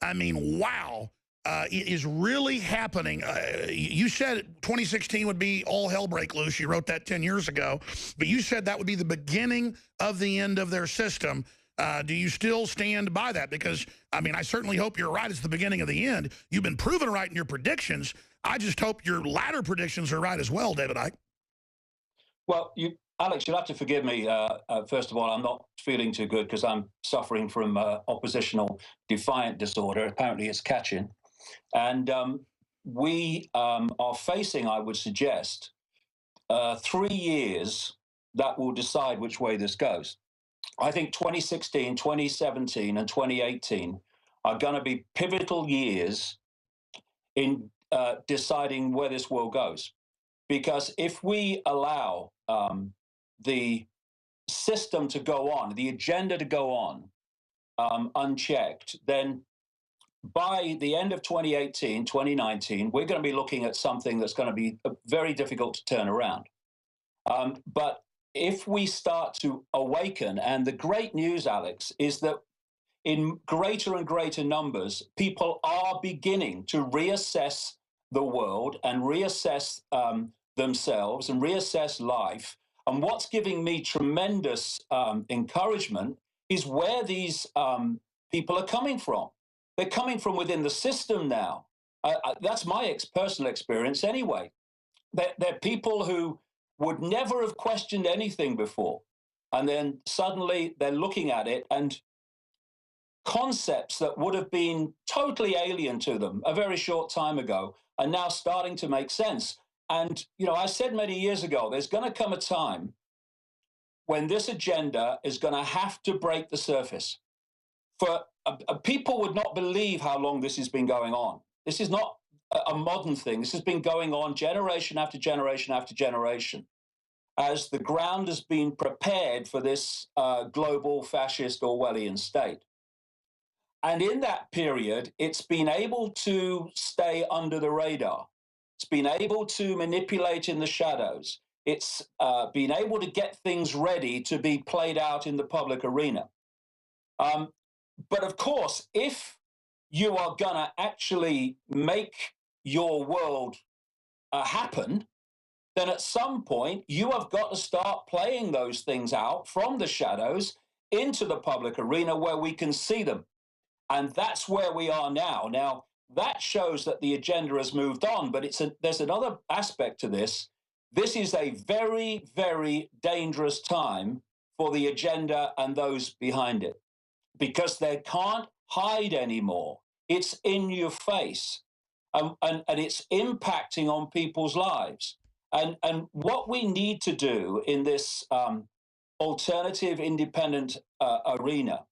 I mean, wow, it is really happening. You said 2016 would be all hell break loose. You wrote that 10 years ago. But you said that would be the beginning of the end of their system. Do you still stand by that? Because, I mean, I certainly hope you're right. It's the beginning of the end. You've been proven right in your predictions. I just hope your latter predictions are right as well, David Icke. Well, Alex, you'll have to forgive me. First of all, I'm not feeling too good because I'm suffering from oppositional defiant disorder. Apparently, it's catching. And we are facing, I would suggest, 3 years that will decide which way this goes. I think 2016, 2017, and 2018 are going to be pivotal years in deciding where this world goes. Because if we allow the system to go on, the agenda to go on unchecked, then by the end of 2018, 2019, we're going to be looking at something that's going to be very difficult to turn around. But if we start to awaken, and the great news, Alex, is that in greater and greater numbers, people are beginning to reassess the world and reassess themselves and reassess life. And what's giving me tremendous encouragement is where these people are coming from. They're coming from within the system now. That's my personal experience anyway. They're people who would never have questioned anything before. And then suddenly they're looking at it, and concepts that would have been totally alien to them a very short time ago are now starting to make sense. And, you know, I said many years ago, there's going to come a time when this agenda is going to have to break the surface. For people would not believe how long this has been going on. This is not a modern thing. This has been going on generation after generation after generation, as the ground has been prepared for this global fascist Orwellian state. And in that period, it's been able to stay under the radar. It's been able to manipulate in the shadows. It's been able to get things ready to be played out in the public arena. But of course, if you are going to actually make your world happen, then at some point you have got to start playing those things out from the shadows into the public arena where we can see them. And that's where we are now. Now, that shows that the agenda has moved on, but there's another aspect to this. This is a very, very dangerous time for the agenda and those behind it, because they can't hide anymore. It's in your face, and it's impacting on people's lives. And what we need to do in this alternative independent arena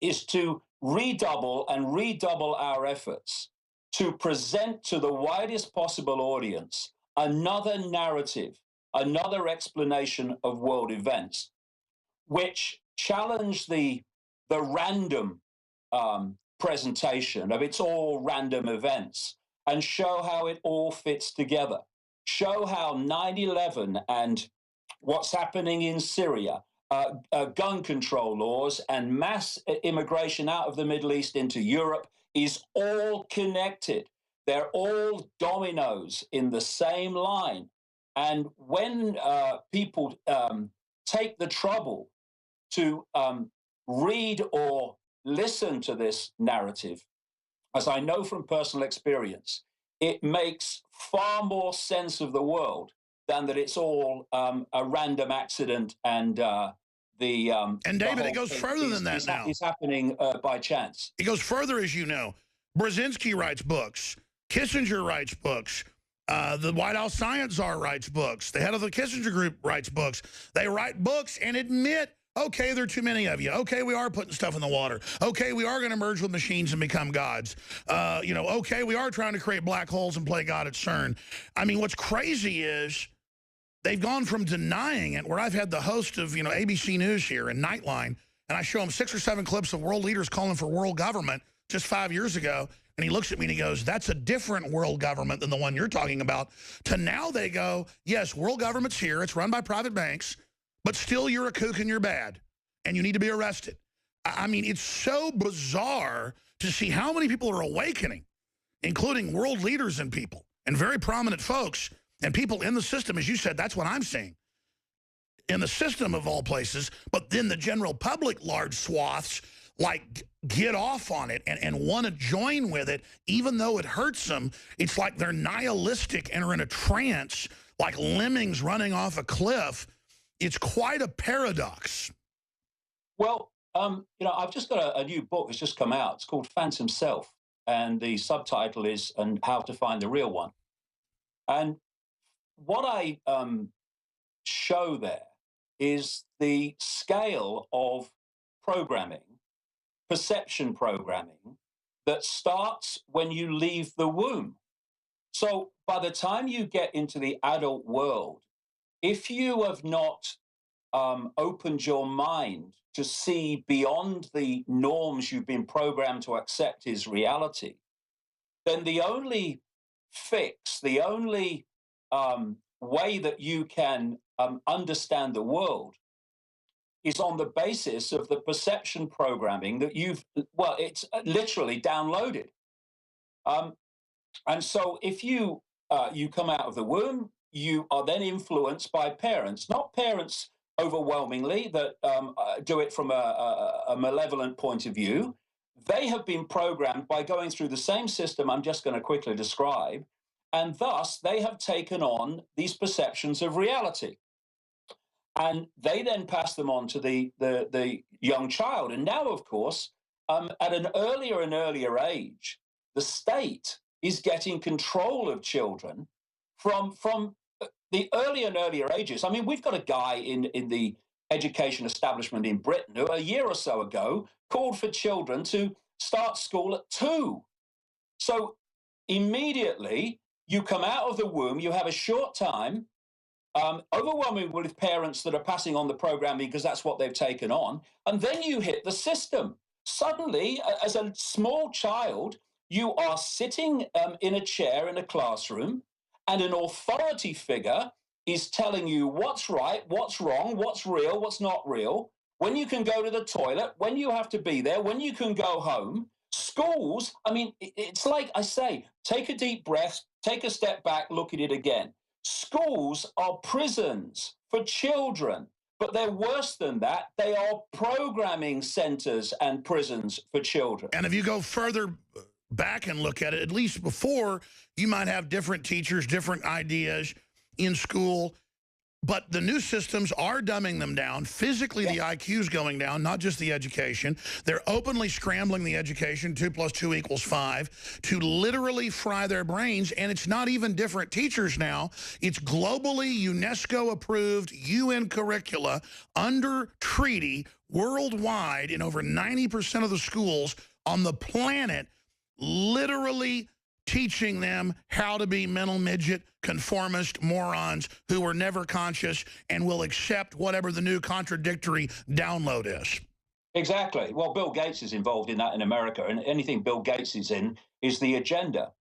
is to redouble our efforts to present to the widest possible audience another narrative, another explanation of world events, which challenge the random presentation of it's all random events, and show how it all fits together. Show how 9/11 and what's happening in Syria, gun control laws and mass immigration out of the Middle East into Europe is all connected. They're all dominoes in the same line. And when people take the trouble to read or listen to this narrative, as I know from personal experience, it makes far more sense of the world than that it's all a random accident and and David, it goes further than that now. It's happening by chance. It goes further, as you know. Brzezinski writes books. Kissinger writes books. The White House Science Czar writes books. The head of the Kissinger Group writes books. They write books and admit, okay, there are too many of you. Okay, we are putting stuff in the water. Okay, we are going to merge with machines and become gods. You know, okay, we are trying to create black holes and play God at CERN. I mean, what's crazy is they've gone from denying it, where I've had the host of, you know, ABC News here and Nightline, and I show him 6 or 7 clips of world leaders calling for world government just 5 years ago, and he looks at me and he goes, that's a different world government than the one you're talking about, to now they go, yes, world government's here, it's run by private banks, but still you're a kook and you're bad, and you need to be arrested. I mean, it's so bizarre to see how many people are awakening, including world leaders and people and very prominent folks and people in the system. As you said, that's what I'm seeing in the system of all places. But then the general public, large swaths, like get off on it and want to join with it, even though it hurts them. It's like they're nihilistic and are in a trance, like lemmings running off a cliff. It's quite a paradox. Well, you know, I've just got a new book that's just come out. It's called Phantom Self, and the subtitle is "And How to Find the Real One." And what I show there is the scale of programming, perception programming, that starts when you leave the womb. So by the time you get into the adult world, if you have not opened your mind to see beyond the norms you've been programmed to accept as reality, then the only fix, the only way that you can understand the world is on the basis of the perception programming that you've, well, it's literally downloaded. And so if you come out of the womb, you are then influenced by parents, not parents overwhelmingly that do it from a malevolent point of view. They have been programmed by going through the same system I'm just going to quickly describe, and thus they have taken on these perceptions of reality. And they then pass them on to the young child. And now, of course, at an earlier and earlier age, the state is getting control of children from the earlier and earlier ages. I mean, we've got a guy in the education establishment in Britain who a year or so ago called for children to start school at 2. So immediately you come out of the womb, you have a short time, overwhelming with parents that are passing on the programming because that's what they've taken on, and then you hit the system. Suddenly, as a small child, you are sitting in a chair in a classroom, and an authority figure is telling you what's right, what's wrong, what's real, what's not real, when you can go to the toilet, when you have to be there, when you can go home. Schools, I mean, it's like I say, take a deep breath, take a step back, look at it again. Schools are prisons for children, but they're worse than that. They are programming centers and prisons for children. And if you go further back and look at it, at least before, you might have different teachers, different ideas in school, but the new systems are dumbing them down. Physically, the IQ's going down, not just the education. They're openly scrambling the education, 2 + 2 = 5, to literally fry their brains. And it's not even different teachers now. It's globally UNESCO-approved UN curricula under treaty worldwide in over 90% of the schools on the planet, literally teaching them how to be mental midget, conformist morons who are never conscious and will accept whatever the new contradictory download is. Exactly. Well, Bill Gates is involved in that in America, and anything Bill Gates is in is the agenda.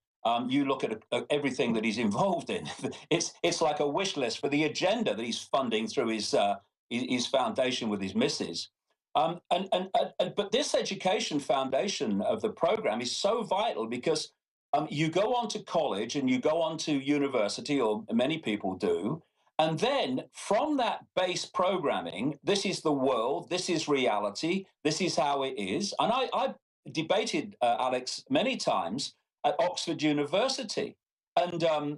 You look at everything that he's involved in. It's like a wish list for the agenda that he's funding through his foundation with his missus. But this education foundation of the program is so vital because you go on to college and you go on to university, or many people do, and then from that base programming, this is the world, this is reality, this is how it is. And I debated, Alex, many times at Oxford University. And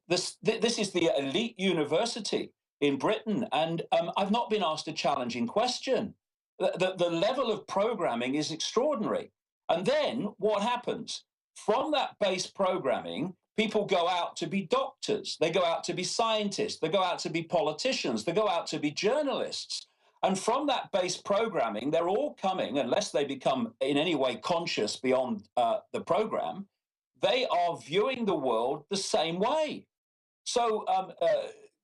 this is the elite university in Britain. And I've not been asked a challenging question. The level of programming is extraordinary. And then what happens? From that base programming, people go out to be doctors, they go out to be scientists, they go out to be politicians, they go out to be journalists. And from that base programming, they're all coming, unless they become in any way conscious beyond the program, they are viewing the world the same way. So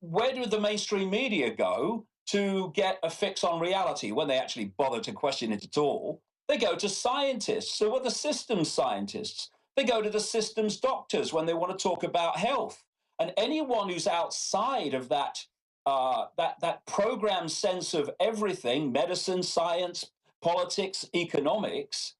where do the mainstream media go to get a fix on reality when they actually bother to question it at all? They go to scientists. So what are the systems scientists? They go to the systems doctors when they want to talk about health. And anyone who's outside of that program sense of everything, medicine, science, politics, economics,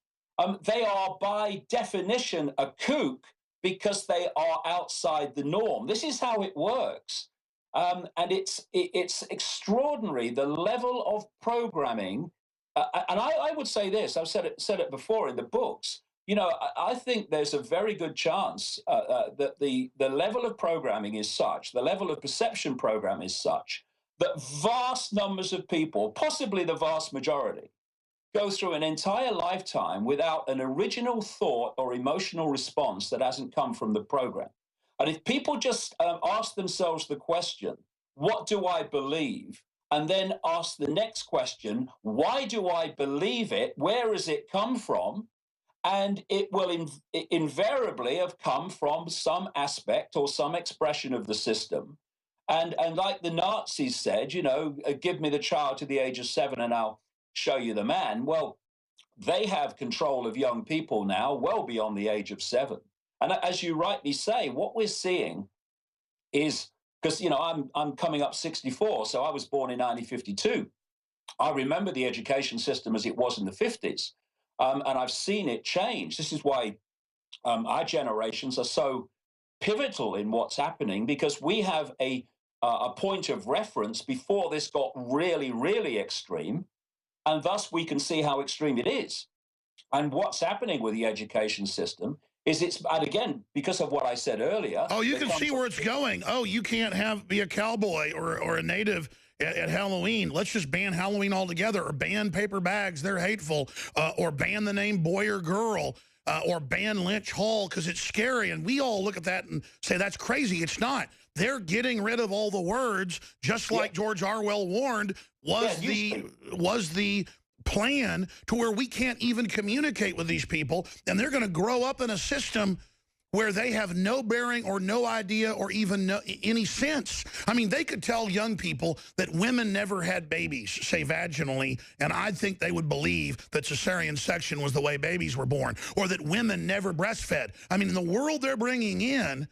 they are by definition a kook because they are outside the norm. This is how it works. And it's extraordinary the level of programming. And I would say this, I've said it before in the books. You know, I think there's a very good chance that the level of programming is such, the level of perception program is such, that vast numbers of people, possibly the vast majority, go through an entire lifetime without an original thought or emotional response that hasn't come from the program. And if people just ask themselves the question, what do I believe? And then ask the next question, why do I believe it? Where has it come from? And it will invariably have come from some aspect or some expression of the system. And like the Nazis said, you know, give me the child to the age of 7 and I'll show you the man. Well, they have control of young people now, well beyond the age of 7. And as you rightly say, what we're seeing is, because you know I'm coming up 64, so I was born in 1952. I remember the education system as it was in the 50s, and I've seen it change. This is why our generations are so pivotal in what's happening, because we have a point of reference before this got really, really extreme, and thus we can see how extreme it is. And what's happening with the education system is and again, because of what I said earlier. Oh, you can see where it's going. Oh, you can't be a cowboy or a native at Halloween. Let's just ban Halloween altogether, or ban paper bags, they're hateful, or ban the name boy or girl, or ban Lynch Hall because it's scary. And we all look at that and say, that's crazy. It's not. They're getting rid of all the words, just like George Orwell warned was the plan, to where we can't even communicate with these people, and they're going to grow up in a system where they have no bearing or no idea or even any sense. I mean, they could tell young people that women never had babies, say vaginally, and I think they would believe that cesarean section was the way babies were born, or that women never breastfed. I mean, in the world they're bringing in,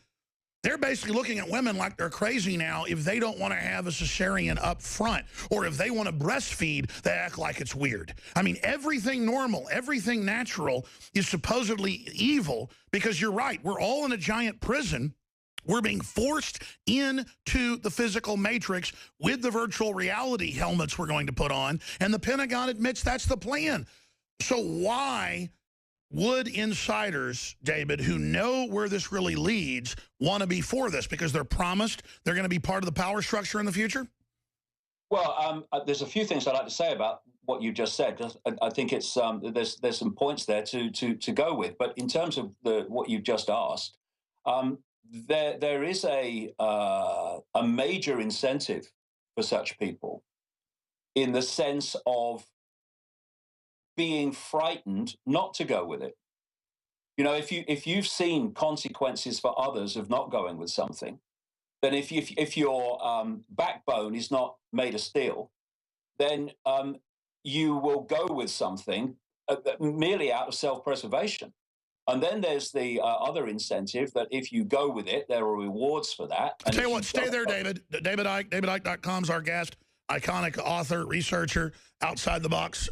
they're basically looking at women like they're crazy now if they don't want to have a cesarean up front, or if they want to breastfeed, they act like it's weird. I mean, everything normal, everything natural is supposedly evil, because you're right, we're all in a giant prison. We're being forced into the physical matrix with the virtual reality helmets we're going to put on, and the Pentagon admits that's the plan. So why would insiders, David, who know where this really leads, want to be for this? Because they're promised they're going to be part of the power structure in the future? Well, there's a few things I'd like to say about what you just said. I think it's there's some points there to go with. But in terms of what you just asked, there is a major incentive for such people, in the sense of being frightened not to go with it. You know, if you've seen consequences for others of not going with something, then if your backbone is not made of steel, then you will go with something merely out of self-preservation. And then there's the other incentive that if you go with it, there are rewards for that. I'll tell you what, stay there, David. David Icke, DavidIcke.com's our guest, iconic author, researcher, outside the box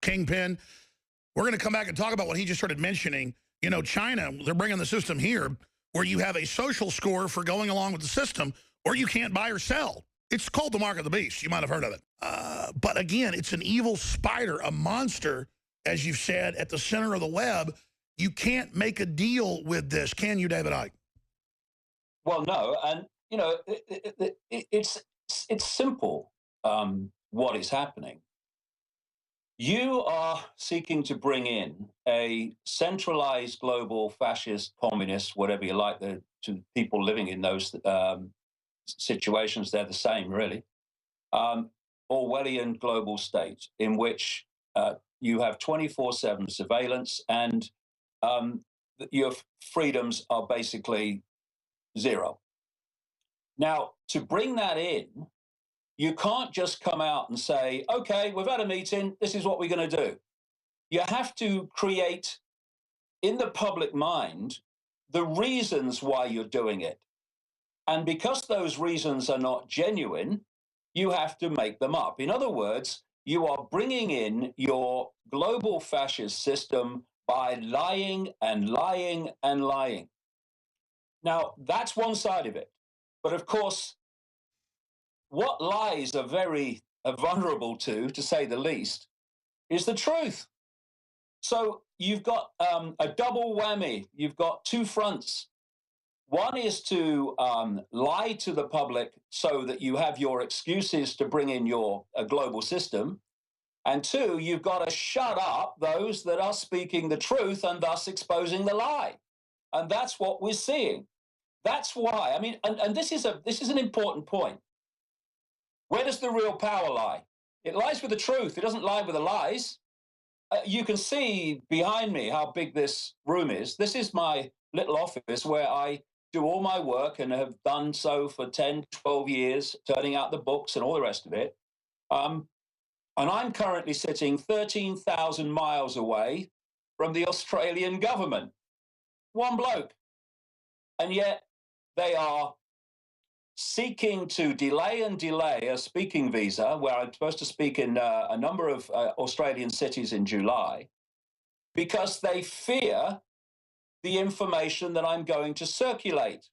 kingpin. We're going to come back and talk about what he just started mentioning. You know, China, they're bringing the system here where you have a social score for going along with the system, or you can't buy or sell. It's called the mark of the beast. You might have heard of it. But again, it's an evil spider, a monster, as you've said, at the center of the web. You can't make a deal with this, can you, David Icke? Well, no. And, you know, it's simple what is happening. You are seeking to bring in a centralized global fascist, communist, whatever you like, to people living in those situations, they're the same, really. Orwellian global state in which you have 24/7 surveillance, and your freedoms are basically zero. Now, to bring that in, you can't just come out and say, okay, we've had a meeting, this is what we're going to do. You have to create in the public mind the reasons why you're doing it. And because those reasons are not genuine, you have to make them up. In other words, you are bringing in your global fascist system by lying and lying and lying. Now, that's one side of it. But of course, what lies are very vulnerable to say the least, is the truth. So you've got a double whammy. You've got two fronts. One is to lie to the public so that you have your excuses to bring in your global system. And two, you've got to shut up those that are speaking the truth and thus exposing the lie. And that's what we're seeing. That's why, I mean, and this is an important point. Where does the real power lie? It lies with the truth. It doesn't lie with the lies. You can see behind me how big this room is. This is my little office where I do all my work and have done so for 10, 12 years, turning out the books and all the rest of it. And I'm currently sitting 13,000 miles away from the Australian government. One bloke. And yet they are seeking to delay a speaking visa, where I'm supposed to speak in a number of Australian cities in July, because they fear the information that I'm going to circulate.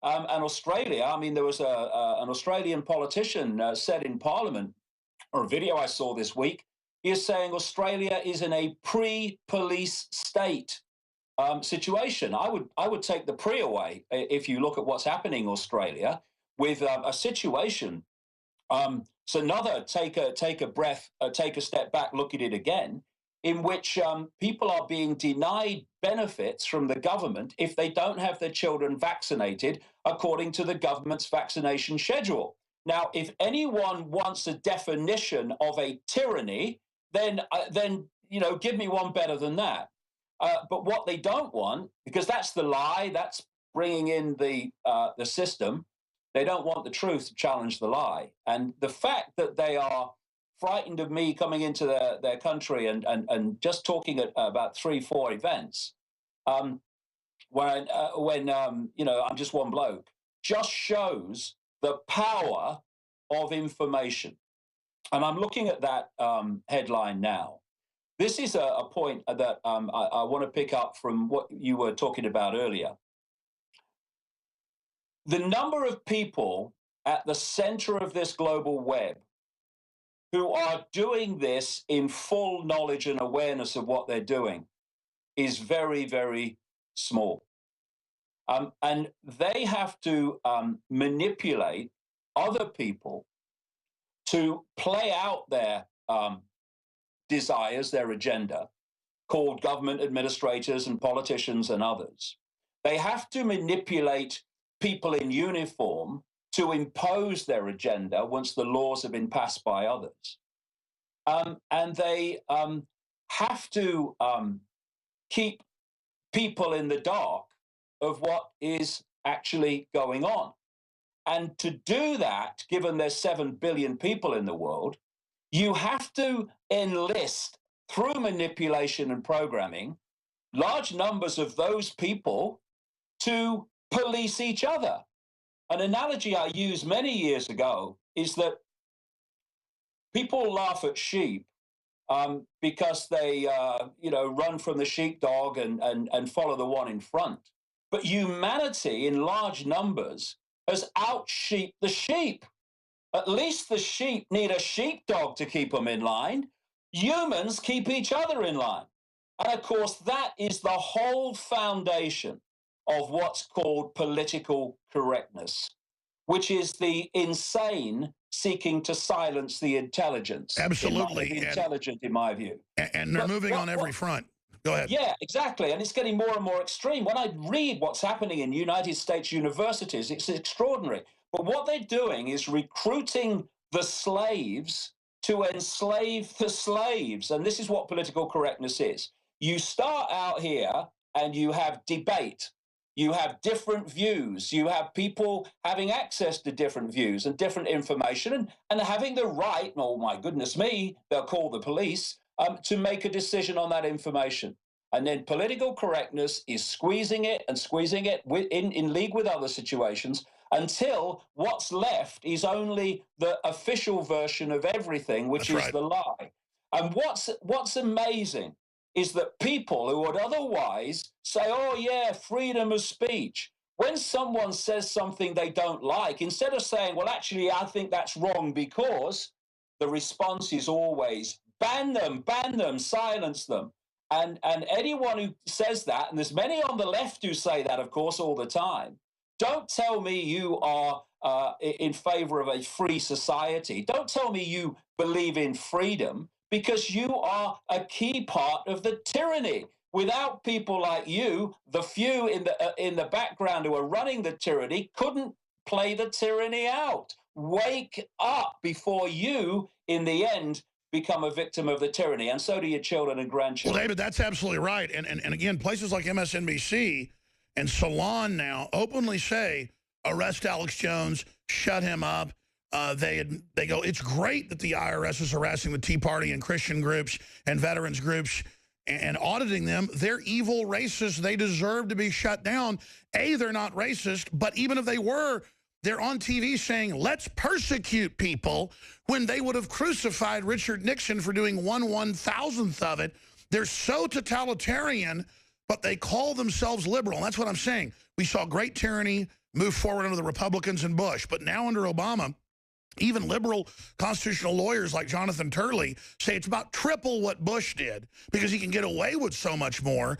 And Australia, I mean, there was an Australian politician said in Parliament, or a video I saw this week, he is saying Australia is in a pre-police state situation. I would take the pre away if you look at what's happening in Australia with a situation. So another take a breath, take a step back, look at it again, in which people are being denied benefits from the government if they don't have their children vaccinated according to the government's vaccination schedule. Now, if anyone wants a definition of a tyranny, then give me one better than that. But what they don't want, because that's the lie, that's bringing in the system. They don't want the truth to challenge the lie. And the fact that they are frightened of me coming into their country and just talking about 3-4 events, when I'm just one bloke, just shows the power of information. And I'm looking at that headline now. This is a point that I want to pick up from what you were talking about earlier. The number of people at the center of this global web who are doing this in full knowledge and awareness of what they're doing is very, very small. And they have to manipulate other people to play out their desires, their agenda, called government administrators and politicians and others. They have to manipulate people in uniform to impose their agenda once the laws have been passed by others. And they have to keep people in the dark of what is actually going on. And to do that, given there's 7 billion people in the world, you have to enlist, through manipulation and programming, large numbers of those people to police each other. An analogy I used many years ago is that people laugh at sheep because they run from the sheepdog and follow the one in front. But humanity in large numbers has out-sheeped the sheep. At least the sheep need a sheepdog to keep them in line. Humans keep each other in line. And of course, that is the whole foundation of what's called political correctness, which is the insane seeking to silence the intelligence. Absolutely. Intelligent, in my view. And they're moving on every front. Go ahead. Yeah, exactly. And it's getting more and more extreme. When I read what's happening in United States universities, it's extraordinary. But what they're doing is recruiting the slaves to enslave the slaves. And this is what political correctness is. You start out here and you have debate. You have different views. You have people having access to different views and different information and having the right, oh my goodness me, they'll call the police, to make a decision on that information. And then political correctness is squeezing it in league with other situations until what's left is only the official version of everything, which is the lie. And what's amazing is that people who would otherwise say, oh, yeah, freedom of speech, when someone says something they don't like, instead of saying, well, actually, I think that's wrong because, the response is always ban them, silence them. And anyone who says that, and there's many on the left who say that, of course, all the time, don't tell me you are in favor of a free society. Don't tell me you believe in freedom, because you are a key part of the tyranny. Without people like you, the few in the background who are running the tyranny couldn't play the tyranny out. Wake up before you, in the end, become a victim of the tyranny, and so do your children and grandchildren. Well, David, that's absolutely right. And again, places like MSNBC and Salon now openly say, arrest Alex Jones, shut him up. They go, it's great that the IRS is harassing the Tea Party and Christian groups and veterans groups and auditing them. They're evil racists. They deserve to be shut down. A, they're not racist, but even if they were, they're on TV saying, let's persecute people, when they would have crucified Richard Nixon for doing 1/1000th of it. They're so totalitarian, but they call themselves liberal. And that's what I'm saying. We saw great tyranny move forward under the Republicans and Bush, but now under Obama, even liberal constitutional lawyers like Jonathan Turley say it's about triple what Bush did because he can get away with so much more.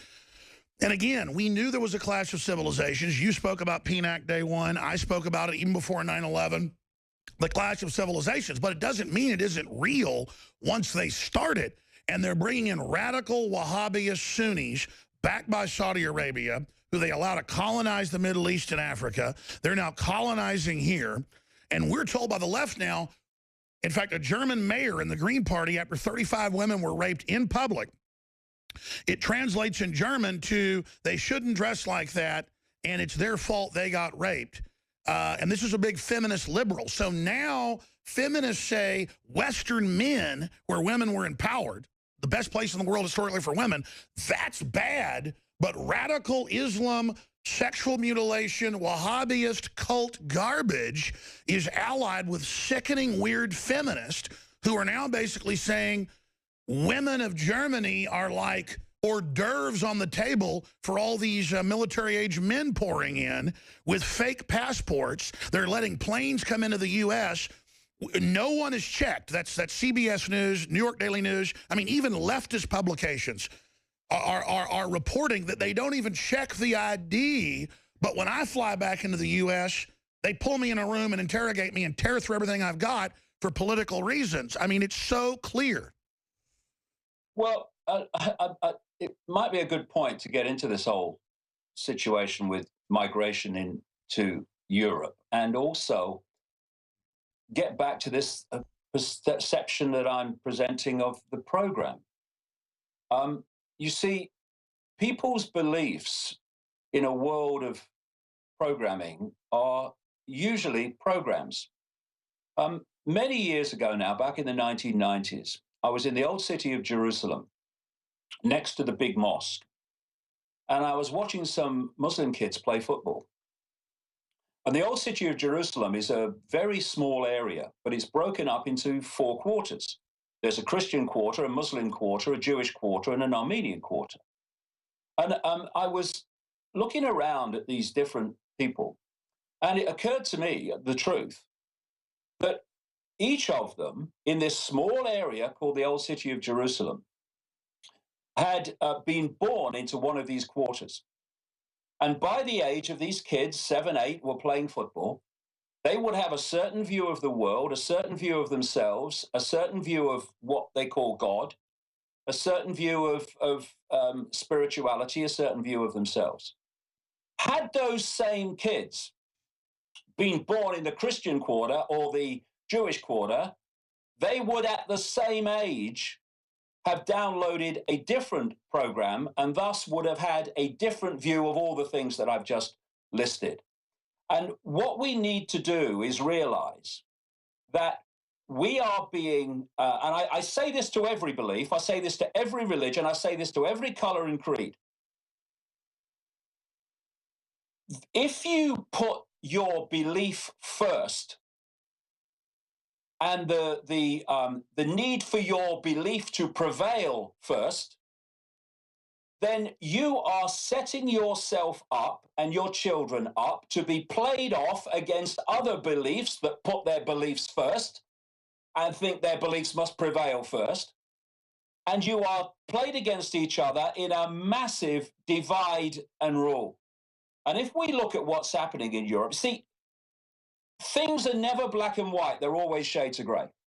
And again, we knew there was a clash of civilizations. You spoke about PNAC day one. I spoke about it even before 9/11, the clash of civilizations. But it doesn't mean it isn't real once they start it. And they're bringing in radical Wahhabist Sunnis backed by Saudi Arabia, who they allow to colonize the Middle East and Africa. They're now colonizing here. And we're told by the left now, in fact, a German mayor in the Green Party, after 35 women were raped in public, it translates in German to, they shouldn't dress like that, and it's their fault they got raped. And this is a big feminist liberal. So now feminists say Western men, where women were empowered, the best place in the world historically for women, that's bad. But radical Islam, sexual mutilation, Wahhabist cult garbage is allied with sickening, weird feminists who are now basically saying women of Germany are like hors d'oeuvres on the table for all these military-age men pouring in with fake passports. They're letting planes come into the U.S. No one is checked. That's CBS News, New York Daily News. I mean, even leftist publications are reporting that they don't even check the ID. But when I fly back into the U.S., they pull me in a room and interrogate me and tear through everything I've got for political reasons. I mean, it's so clear. Well, it might be a good point to get into this whole situation with migration into Europe, and also get back to this perception that I'm presenting of the program. You see, people's beliefs in a world of programming are usually programs. Many years ago now, back in the 1990s, I was in the old city of Jerusalem, next to the big mosque, and I was watching some Muslim kids play football. And the old city of Jerusalem is a very small area, but it's broken up into 4 quarters. There's a Christian quarter, a Muslim quarter, a Jewish quarter, and an Armenian quarter. And I was looking around at these different people, and it occurred to me, the truth, that each of them in this small area called the Old City of Jerusalem had been born into one of these quarters. And by the age of these kids, 7, 8, were playing football, they would have a certain view of the world, a certain view of themselves, a certain view of what they call God, a certain view of spirituality, a certain view of themselves. Had those same kids been born in the Christian quarter or the Jewish quarter, they would at the same age have downloaded a different program and thus would have had a different view of all the things that I've just listed. And what we need to do is realize that we are being, and I say this to every belief, I say this to every religion, I say this to every color and creed. If you put your belief first, and the need for your belief to prevail first, then you are setting yourself up and your children up to be played off against other beliefs that put their beliefs first and think their beliefs must prevail first. And you are played against each other in a massive divide and rule. And if we look at what's happening in Europe, see, things are never black and white, they're always shades of grey.